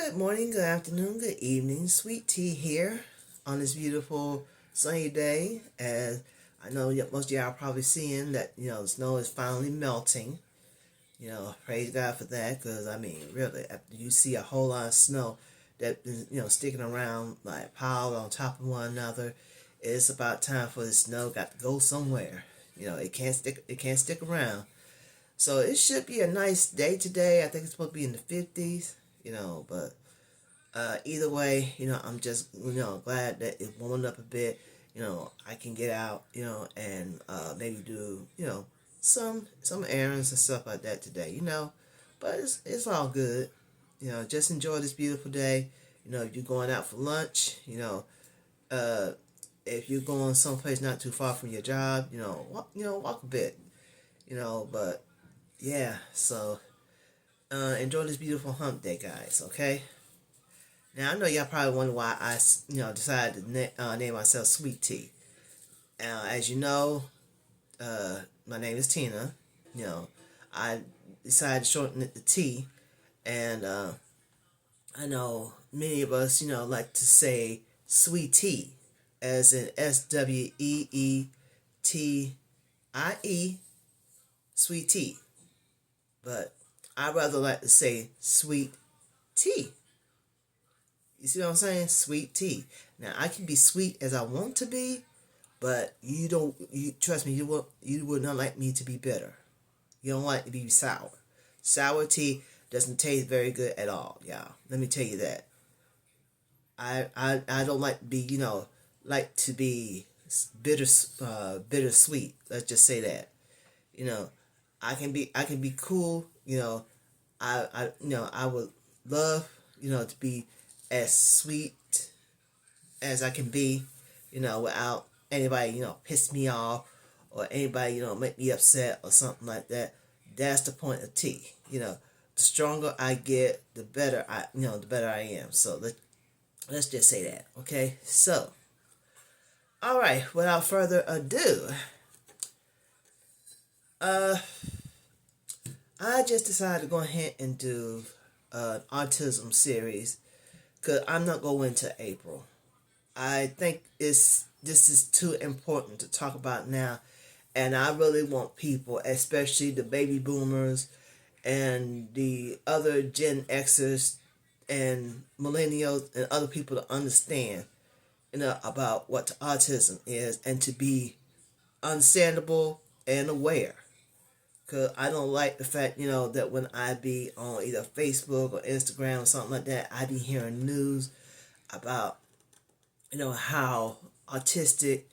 Good morning, good afternoon, good evening. Sweet tea here on this beautiful sunny day. As I know most of y'all are probably seeing that, the snow is finally melting. Praise God for that, because, really, after you see a whole lot of snow that is, sticking around, like piled on top of one another, it's about time for the snow got to go somewhere. It can't stick around. So it should be a nice day today. I think it's supposed to be in the 50s, but either way, I'm just, glad that it warmed up a bit. I can get out, and maybe do, some errands and stuff like that today, But it's all good. Just enjoy this beautiful day. If you're going out for lunch, uh, if you're going someplace not too far from your job, walk a bit, but yeah, so enjoy this beautiful hump day, guys, okay? Now, I know y'all probably wonder why I, decided to name myself Sweet Tea. As you know, my name is Tina. I decided to shorten it to T. And I know many of us, like to say Sweet Tea, as in SWEETIE, Sweet Tea. But I rather like to say Sweet Tea. You see what I'm saying? Sweet tea. Now I can be sweet as I want to be, but you trust me, you would not like me to be bitter. You don't like to be sour. Sour tea doesn't taste very good at all, y'all. Let me tell you that. I don't like to be, like to be bittersweet. Let's just say that. You know, I can be cool, I would love, to be as sweet as I can be, without anybody, piss me off or anybody, make me upset or something like that. That's the point of tea. The stronger I get, the better I am. So let's just say that, okay? So, all right, without further ado, uh, I just decided to go ahead and do an autism series because I'm not going to April. I think this is too important to talk about now, and I really want people, especially the baby boomers and the other Gen Xers and millennials and other people to understand, about what autism is and to be understandable and aware. Cause I don't like the fact, that when I be on either Facebook or Instagram or something like that, I be hearing news about, how autistic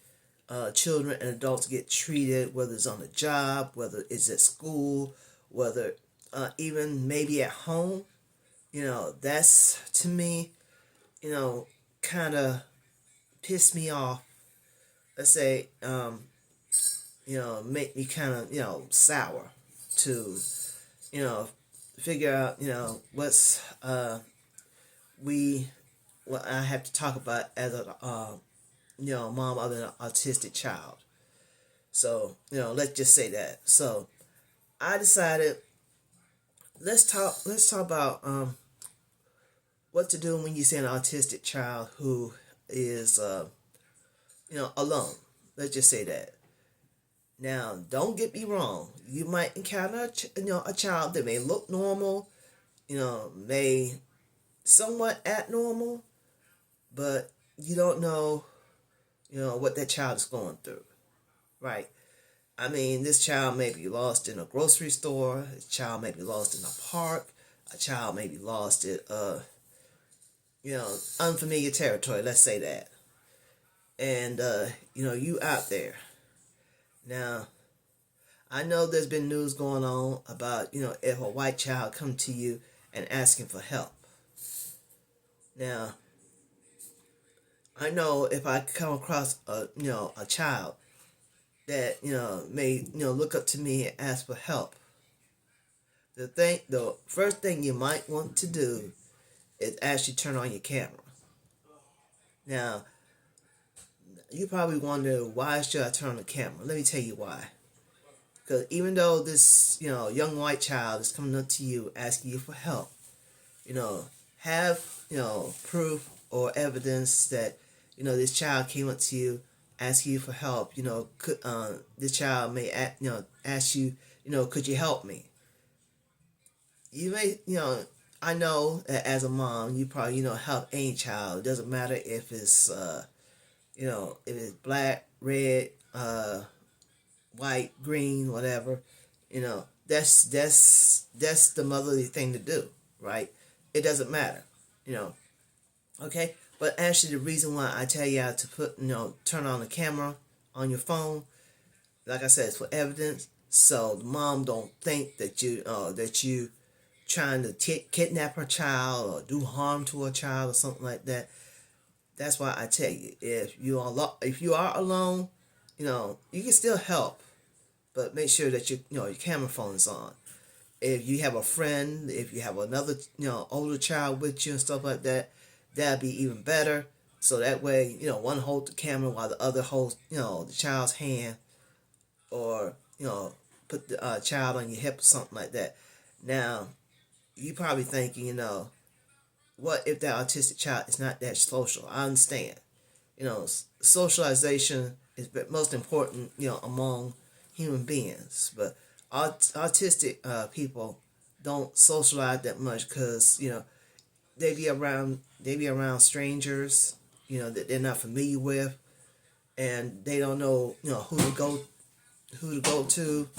children and adults get treated, whether it's on the job, whether it's at school, whether even maybe at home. That's to me, kind of piss me off. Let's say, make me kind of, sour to, you know, figure out, what's we what I have to talk about as a mom of an autistic child. So, let's just say that. So I decided let's talk about what to do when you see an autistic child who is alone. Let's just say that. Now, don't get me wrong. You might encounter a child that may look normal, may somewhat act normal, but you don't know, what that child is going through, right? I mean, this child may be lost in a grocery store. A child may be lost in a park. A child may be lost at, unfamiliar territory. Let's say that. And, you out there. Now, I know there's been news going on about, if a white child come to you and asking for help. Now, I know if I come across a child that, may, look up to me and ask for help, the first thing you might want to do is actually turn on your camera. Now, you probably wonder, why should I turn on the camera? Let me tell you why. Because even though this, young white child is coming up to you asking you for help, have, proof or evidence that, this child came up to you, ask you for help. Could this child may ask you, could you help me? You may, I know that as a mom, you probably, help any child. It doesn't matter if it's, if it's black, red, white, green, whatever. That's the motherly thing to do, right? It doesn't matter, you know. Okay, but actually, the reason why I tell you to put, turn on the camera on your phone, like I said, it's for evidence, so the mom don't think that you trying to kidnap her child or do harm to a child or something like that. That's why I tell you, if you are alone, you can still help, but make sure that your camera phone is on. If you have a friend, if you have another older child with you and stuff like that, that'd be even better. So that way, one holds the camera while the other holds the child's hand, or put the child on your hip or something like that. Now, you probably thinking, what if that autistic child is not that social? I understand. Socialization is the most important, among human beings. But autistic people don't socialize that much because, they be around strangers, that they're not familiar with, and they don't know, who to go to.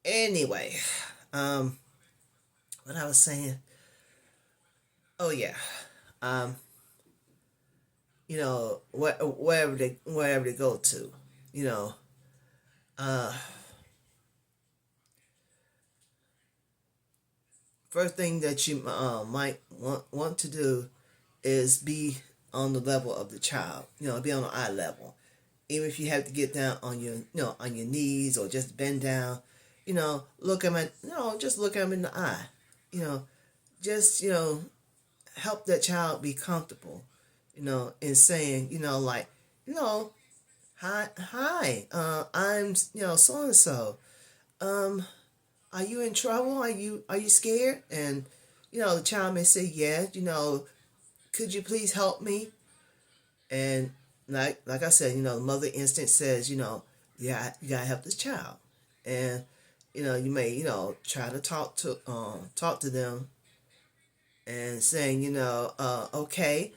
Anyway, um, what I was saying. Oh yeah. Um, wherever they go to, you know, uh, first thing that you might want to do is be on the level of the child. Be on the eye level. Even if you have to get down on your knees or just bend down, look them just look them in the eye. Just help that child be comfortable. In saying, like, hi, I'm, so and so. Um, are you in trouble? Are you scared? And the child may say, yeah. Could you please help me? And like I said, the mother instinct says, yeah, you gotta help this child. And you may try to talk to them and saying, okay,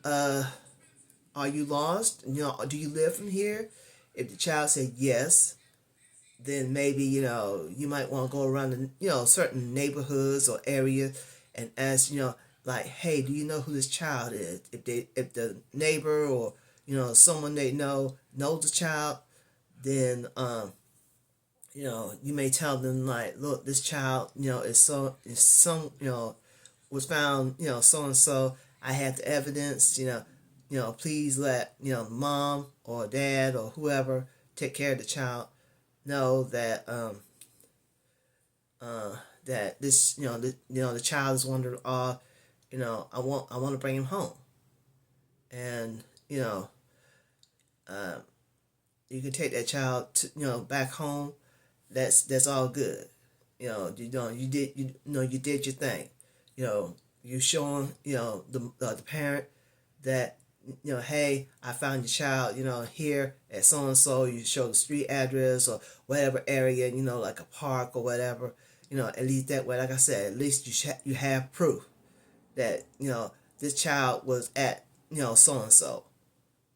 uh, are you lost? Do you live from here? If the child said yes, then maybe you might want to go around the certain neighborhoods or areas and ask, like, hey, do you know who this child is? If the neighbor or someone they know knows the child, then you may tell them, like, look, this child is some was found, so and so. I have the evidence. Please let mom or dad or whoever take care of the child know that uh, that this the child is wandered off. I want to bring him home, and uh, you can take that child to, back home. That's all good. You did your thing. You showing the parent that hey, I found your child, here at so and so. You show the street address or whatever area, like a park or whatever. At least that way, like I said, at least you have proof that this child was at so and so.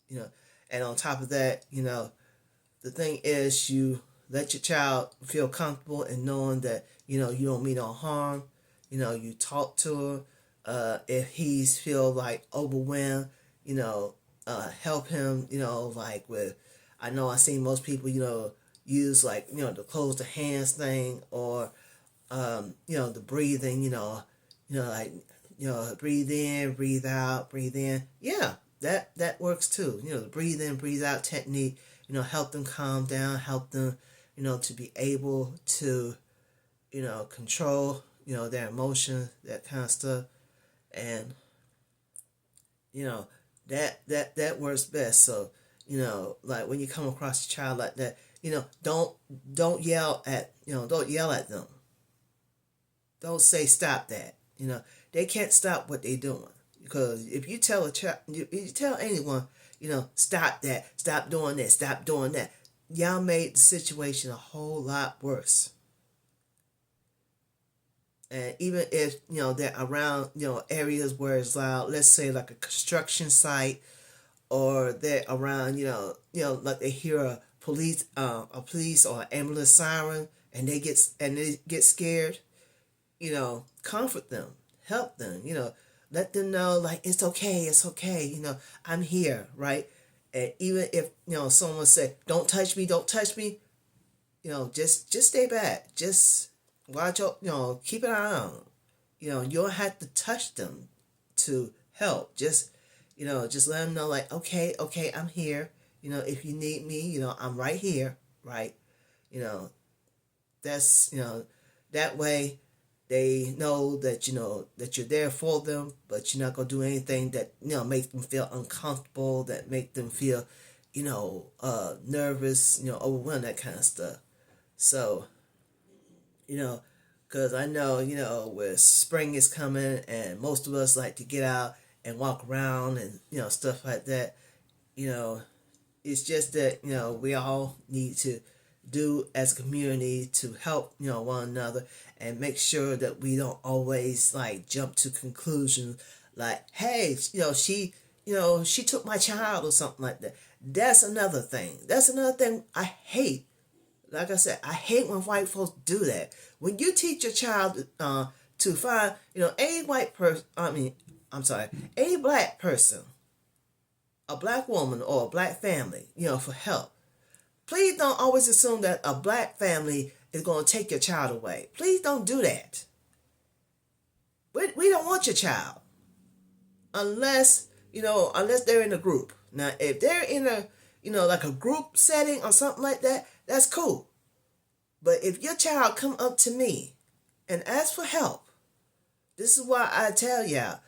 You know, and on top of that, the thing is, you let your child feel comfortable in knowing that you don't mean no harm. You talk to her. If he's feel like overwhelmed, help him. Like with, I know I seen most people use like the close the hands thing, or the breathing. Like breathe in, breathe out, breathe in. Yeah, that works too. The breathe in, breathe out technique. Help them calm down, help them, to be able to, control, their emotions, that kind of stuff. And, that works best. So, like when you come across a child like that, don't yell at don't yell at them. Don't say stop that. They can't stop what they're doing, because if you tell a child, if you tell anyone, stop that, stop doing that, stop doing that, y'all made the situation a whole lot worse. And even if they're around areas where it's loud, let's say like a construction site, or they're around like they hear a police or ambulance siren, and they get scared, comfort them, help them, let them know like it's okay, I'm here, right? And even if someone say don't touch me, just stay back, just watch out, keep an eye on them. You don't have to touch them to help. Just let them know like okay, I'm here. If you need me, I'm right here, right? That's that way they know that that you're there for them, but you're not gonna do anything that make them feel uncomfortable, that make them feel nervous, overwhelmed, that kind of stuff. So because I know where spring is coming, and most of us like to get out and walk around and stuff like that. It's just that we all need to do as a community to help one another, and make sure that we don't always like jump to conclusions like, hey, she took my child or something like that. That's another thing I hate. Like I said, I hate when white folks do that. When you teach your child to find any white person, any black person, a black woman or a black family, for help, please don't always assume that a black family is going to take your child away. Please don't do that. We don't want your child unless they're in a group. Now, if they're in a like a group setting or something like that, that's cool. But if your child come up to me and ask for help, this is why I tell y'all,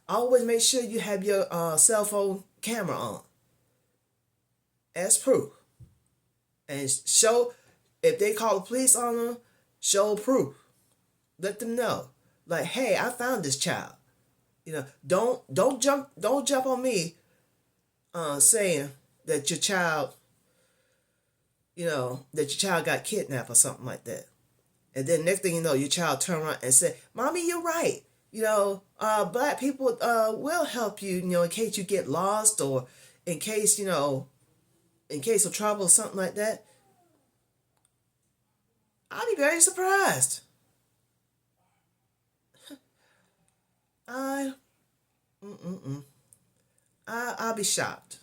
always make sure you have your cell phone camera on as proof. And show, if they call the police on them, show proof. Let them know, like, hey, I found this child. Don't jump on me saying that your child got kidnapped or something like that. And then next thing you know, your child turn around and say, Mommy, you're right. Black people will help you, in case you get lost, or in case of trouble or something like that. I'll be very surprised. I'll be shocked.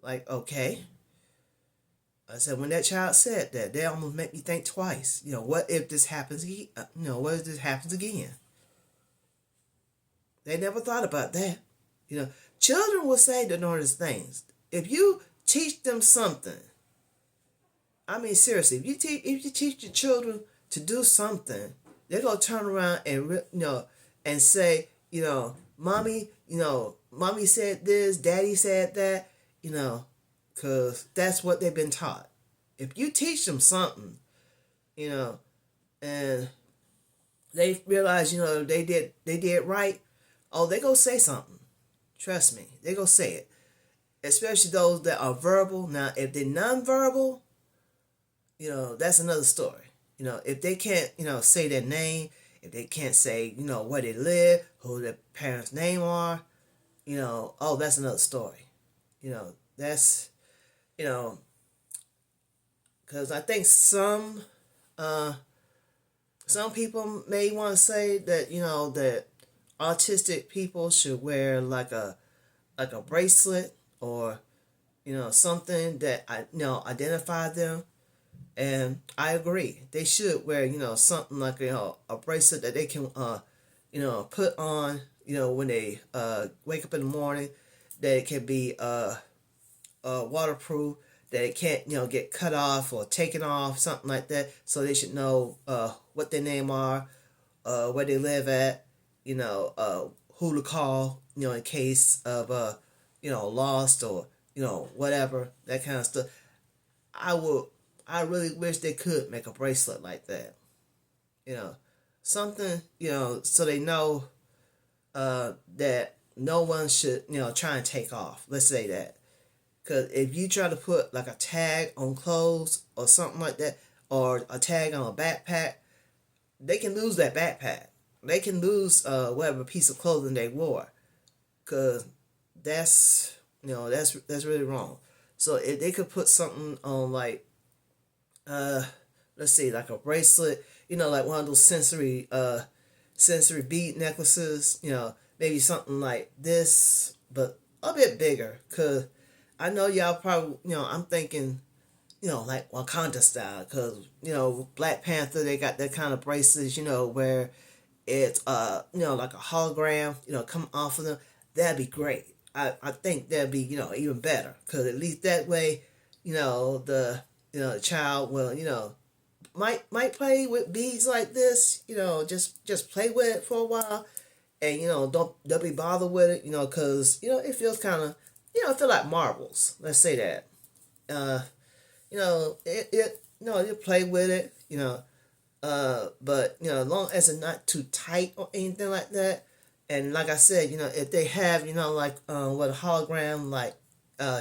Like, okay. I said, when that child said that, they almost make me think twice. What if this happens? What if this happens again? They never thought about that. Children will say the hardest things. If you teach them something, I mean, seriously, if you teach your children to do something, they're gonna turn around and and say, Mommy, Mommy said this, Daddy said that, because that's what they've been taught. If you teach them something, and they realize, they did right, oh, they go say something. Trust me, they go say it. Especially those that are verbal. Now, if they're nonverbal, that's another story. If they can't, say their name, if they can't say, where they live, who their parents' name are, oh, that's another story. That's, because I think some people may want to say that, that autistic people should wear like a bracelet, or something that identify them. And I agree, they should wear something like a bracelet that they can put on when they wake up in the morning, that it can be waterproof, that it can't get cut off or taken off, something like that, so they should know what their name are, where they live at, who to call in case of lost, or whatever, that kind of stuff. I really wish they could make a bracelet like that. You know, something, so they know that no one should, try and take off. Let's say that. Because if you try to put like a tag on clothes or something like that, or a tag on a backpack, they can lose that backpack. They can lose whatever piece of clothing they wore. Because that's really wrong. So if they could put something on like, uh, let's see, like a bracelet, like one of those sensory bead necklaces, maybe something like this, but a bit bigger. Cause I know y'all probably, I'm thinking, like Wakanda style, cause Black Panther, they got that kind of bracelets, where it's like a hologram, come off of them. That'd be great. I think that'd be even better, cause at least that way, the child will might play with beads like this, just play with it for a while, and don't be bothered with it, because it feels kind of, it feel like marbles. Let's say that. Uh, you play with it, but as long as it's not too tight or anything like that, and like I said, if they have, like what a hologram like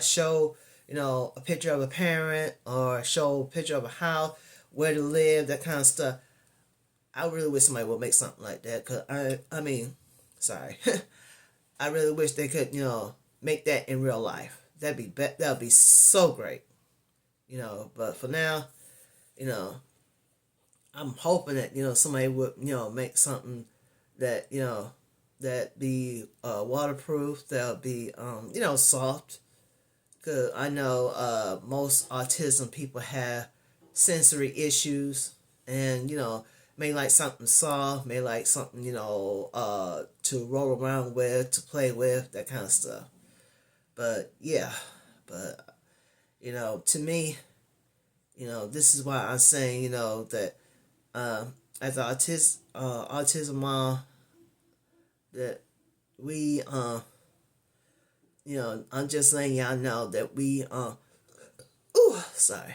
show, a picture of a parent or show a picture of a house, where to live, that kind of stuff. I really wish somebody would make something like that. Cause I mean, sorry, I really wish they could, make that in real life. That'd be so great, But for now, you know, I'm hoping that somebody would make something that that be waterproof, that'll be soft. Cause I know most autism people have sensory issues, and may like something soft, may like something to roll around with, to play with, that kind of stuff. But yeah, but to me, this is why I'm saying that as an autism mom, that we I'm just letting y'all know that we ooh, sorry,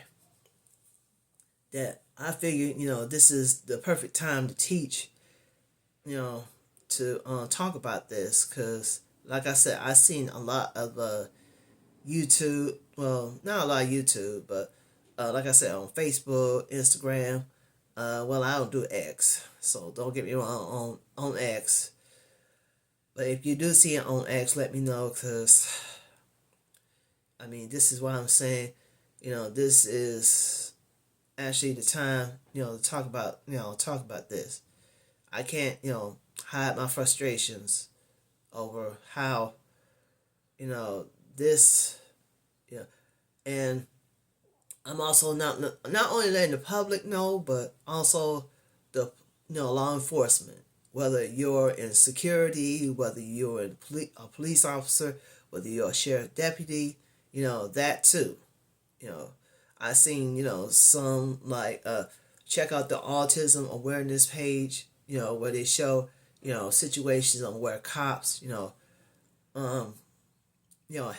that I figured this is the perfect time to teach, to talk about this, because like I said, I've seen a lot of YouTube, well, not a lot of YouTube, but like I said, on Facebook, Instagram. Well, I don't do X, so don't get me wrong on X. But if you do see it on X, let me know, because I mean, this is what I'm saying. This is actually the time, to talk about this. I can't, hide my frustrations over how, this, and I'm also not only letting the public know, but also the law enforcement. Whether you're in security, whether you're a police officer, whether you're a sheriff deputy, that too. I seen some like check out the autism awareness page. Where they show situations on where cops um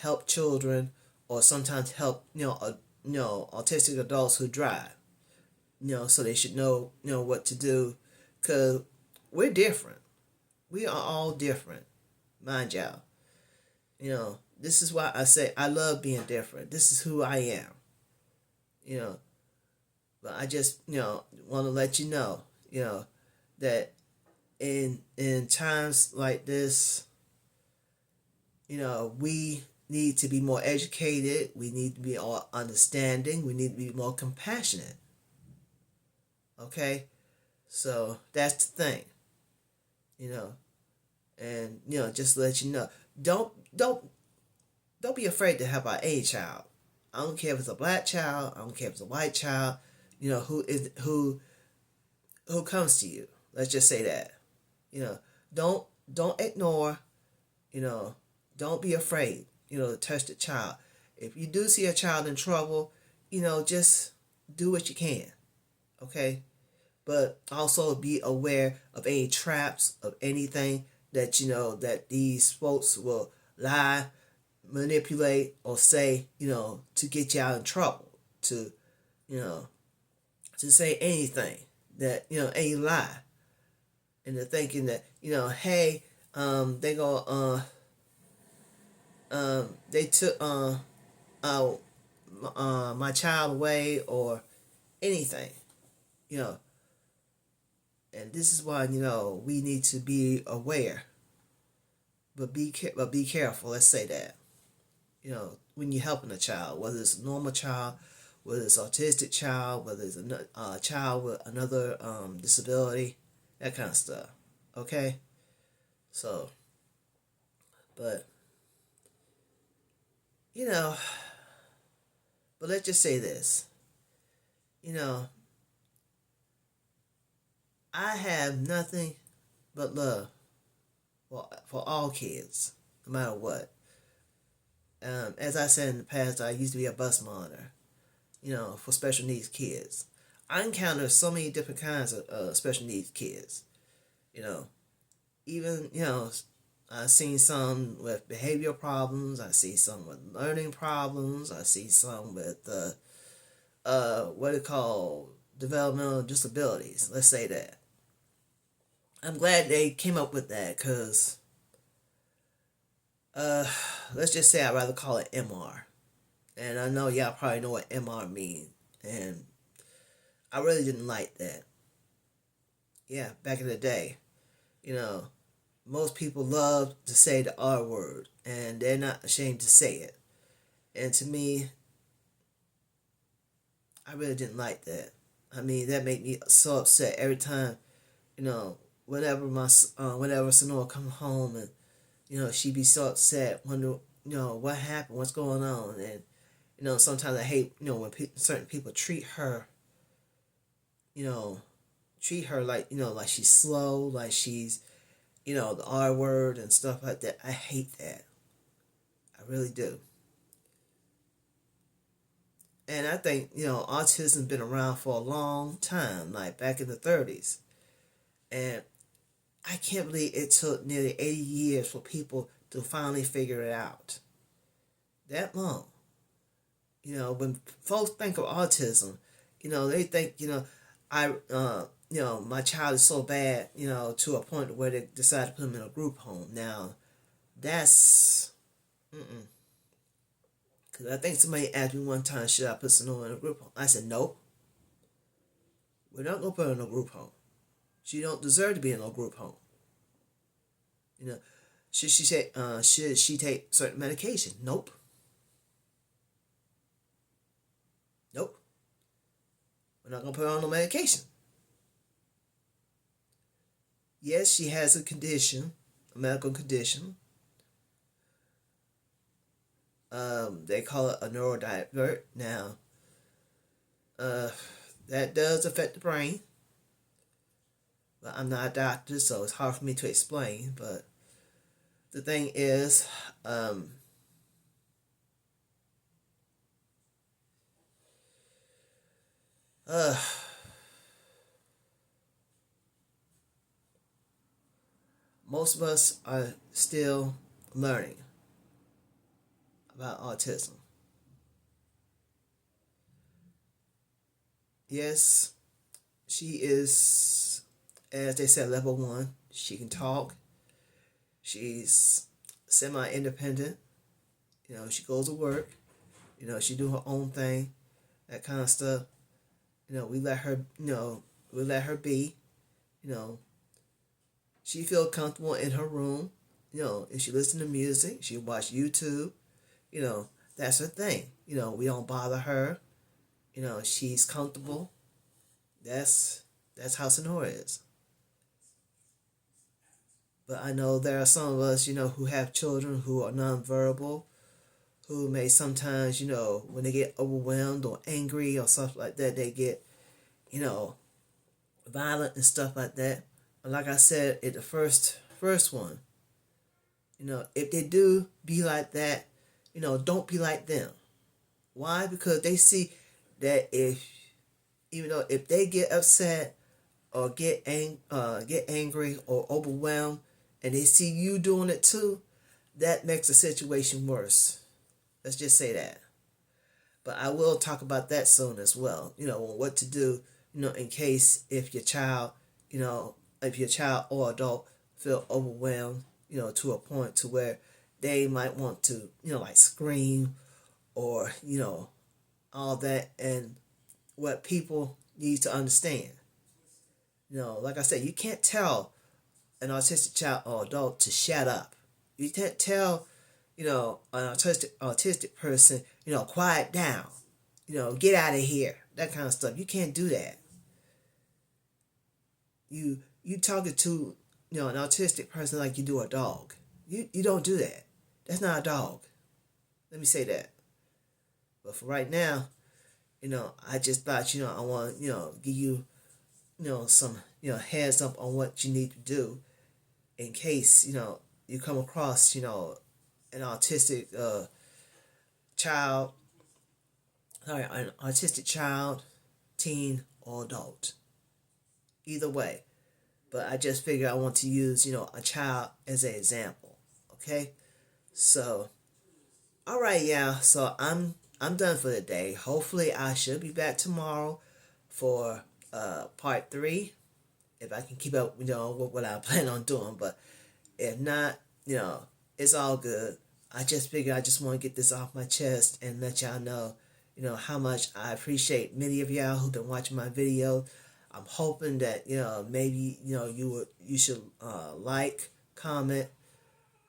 help children, or sometimes help autistic adults who drive, so they should know what to do, because we're different. We are all different, mind y'all. This is why I say I love being different. This is who I am. But I just want to let that in times like this, we need to be more educated. We need to be more understanding. We need to be more compassionate. Okay? So that's the thing. And just to let you know, don't don't don't be afraid to help out a child. I don't care if it's a black child, I don't care if it's a white child, who comes to you. Let's just say that. Don't ignore, you know, don't be afraid, to touch the child. If you do see a child in trouble, just do what you can. Okay? But also be aware of any traps, of anything that that these folks will lie, manipulate or say, to get you out in trouble, to, you know, to say anything that, any lie. And they're thinking that, hey, they go, they took uh, my child away or anything, you know. And this is why, we need to be aware, but be careful. Let's say that, when you're helping a child, whether it's a normal child, whether it's autistic child, whether it's a child with another disability, that kind of stuff. Okay, so, but you know, but let's just say this. You know, I have nothing but love for all kids, no matter what. As I said in the past, I used to be a bus monitor, for special needs kids. I encounter so many different kinds of special needs kids. You know, even, I've seen some with behavioral problems. I see some with learning problems. I see some with, what they call developmental disabilities. Let's say that. I'm glad they came up with that because, let's just say I'd rather call it MR. And I know y'all probably know what MR means. And I really didn't like that. Yeah, back in the day, most people love to say the R word, and they're not ashamed to say it. And to me, I really didn't like that. I mean, that made me so upset every time, whenever whenever Sonora come home and, she'd be so upset, wonder, what happened, what's going on. And, sometimes I hate, when certain people treat her, like, like she's slow, like she's, the R word and stuff like that. I hate that. I really do. And I think, autism's been around for a long time, like back in the 30s. And I can't believe it took nearly 80 years for people to finally figure it out. That long. When folks think of autism, they think, my child is so bad, to a point where they decide to put him in a group home. Now, that's, because I think somebody asked me one time, should I put Sonora in a group home? I said, nope. We're not going to put her in a group home. She don't deserve to be in a group home. Should she take certain medication? Nope. Nope. We're not going to put her on no medication. Yes, she has a condition, a medical condition. They call it a neurodivert. Now, that does affect the brain. But I'm not a doctor, so it's hard for me to explain. But the thing is, most of us are still learning about autism. Yes, she is, as they said, level 1. She can talk. She's semi-independent. She goes to work. She do her own thing, that kind of stuff. We let her, be. She feel comfortable in her room. If she listen to music, she watch YouTube. That's her thing. We don't bother her. She's comfortable. That's how Sonora is. But I know there are some of us, who have children who are nonverbal, who may sometimes, when they get overwhelmed or angry or stuff like that, they get, violent and stuff like that. But like I said, at the first one, if they do be like that, don't be like them. Why? Because they see that if they get upset or get angry or overwhelmed, and they see you doing it too, that makes the situation worse. Let's just say that. But I will talk about that soon as well. What to do, in case if your child, if your child or adult feel overwhelmed, to a point to where they might want to, like scream or, all that, and what people need to understand. Like I said, you can't tell an autistic child or adult to shut up. You can't tell, an autistic person, quiet down, get out of here, that kind of stuff. You can't do that. You talking to, an autistic person like you do a dog. You don't do that. That's not a dog. Let me say that. But for right now, I just thought, I want, give you, some, heads up on what you need to do in case, you come across, an autistic child, an autistic child, teen, or adult. Either way. But I just figured I want to use, a child as an example. Okay? So, all right, yeah. So I'm done for the day. Hopefully I should be back tomorrow for part 3. If I can keep up, with what I plan on doing. But if not, it's all good. I just figured I just want to get this off my chest and let y'all know, how much I appreciate many of y'all who've been watching my video. I'm hoping that, maybe, you should like, comment,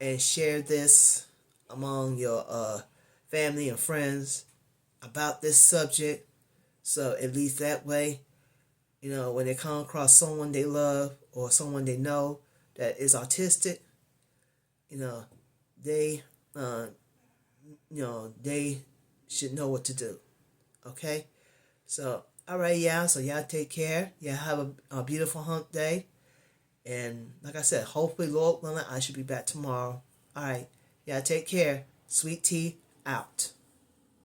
and share this among your family and friends about this subject. So at least that way, when they come across someone they love or someone they know that is autistic, they, they should know what to do. Okay? So, all right, y'all. So y'all take care. Y'all have a beautiful hump day. And like I said, hopefully, Lord willing, I should be back tomorrow. All right. Y'all take care. Sweet Tea out.